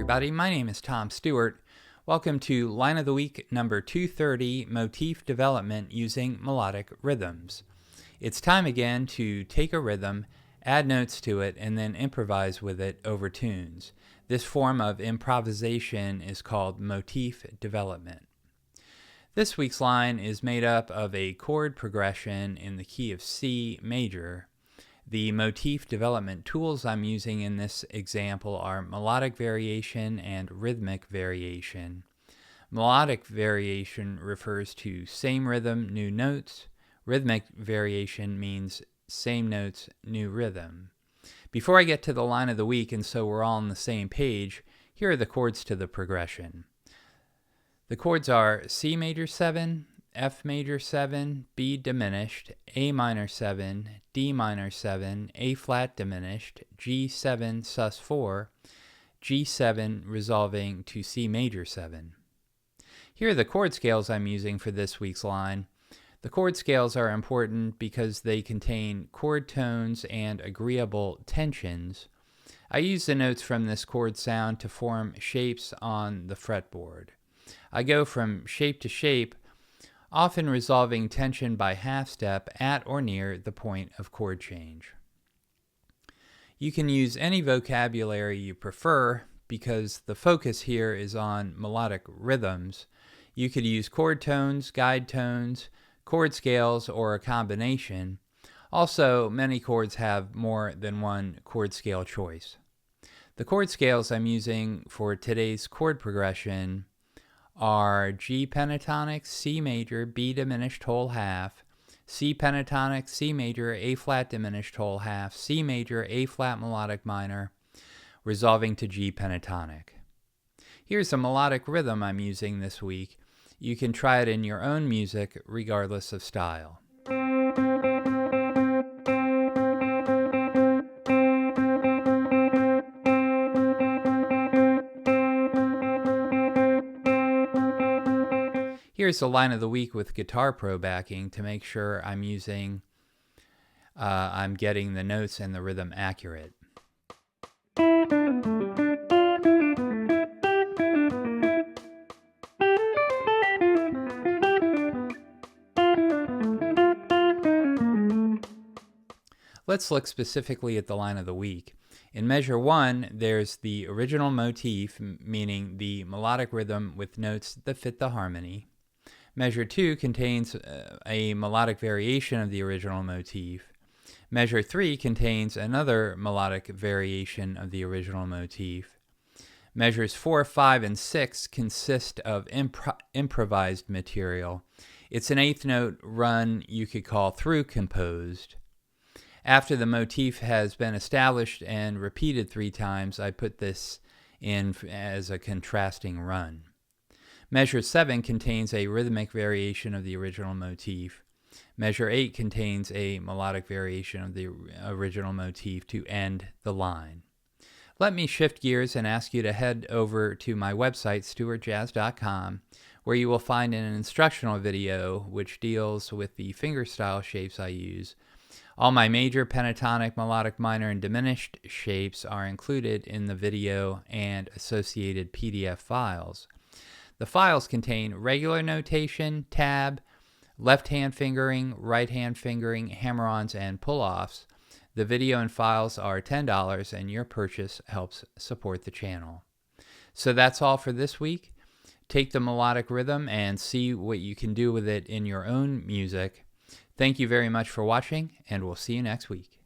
everybody. My name is Tom Stewart. Welcome to Line of the Week number 230, Motif Development Using Melodic Rhythms. It's time again to take a rhythm, add notes to it, and then improvise with it over tunes. This form of improvisation is called motif development. This week's line is made up of a chord progression in the key of C major. The motif development tools I'm using in this example are melodic variation and rhythmic variation. Melodic variation refers to same rhythm, new notes. Rhythmic variation means same notes, new rhythm. Before I get to the line of the week, and so we're all on the same page, here are the chords to the progression. The chords are C major 7, F major 7, B diminished, A minor 7, D minor 7, A flat diminished, G7 sus 4, G7 resolving to C major 7. Here are the chord scales I'm using for this week's line. The chord scales are important because they contain chord tones and agreeable tensions. I use the notes from this chord sound to form shapes on the fretboard. I go from shape to shape, often resolving tension by half step at or near the point of chord change. You can use any vocabulary you prefer because the focus here is on melodic rhythms. You could use chord tones, guide tones, chord scales, or a combination. Also, many chords have more than one chord scale choice. The chord scales I'm using for today's chord progression are G pentatonic, C major, B diminished whole half, C pentatonic, C major, A flat diminished whole half, C major, A flat melodic minor, resolving to G pentatonic. Here's a melodic rhythm I'm using this week. You can try it in your own music regardless of style. Here's the line of the week with Guitar Pro backing to make sure I'm getting the notes and the rhythm accurate. Let's look specifically at the line of the week. In measure 1, there's the original motif, meaning the melodic rhythm with notes that fit the harmony. Measure 2 contains a melodic variation of the original motif. Measure 3 contains another melodic variation of the original motif. Measures 4, 5, and 6 consist of improvised material. It's an eighth note run you could call through composed. After the motif has been established and repeated 3 times, I put this in as a contrasting run. Measure 7 contains a rhythmic variation of the original motif. Measure 8 contains a melodic variation of the original motif to end the line. Let me shift gears and ask you to head over to my website, stewartjazz.com, where you will find an instructional video which deals with the fingerstyle shapes I use. All my major, pentatonic, melodic minor, and diminished shapes are included in the video and associated PDF files. The files contain regular notation, tab, left-hand fingering, right-hand fingering, hammer-ons, and pull-offs. The video and files are $10, and your purchase helps support the channel. So that's all for this week. Take the melodic rhythm and see what you can do with it in your own music. Thank you very much for watching, and we'll see you next week.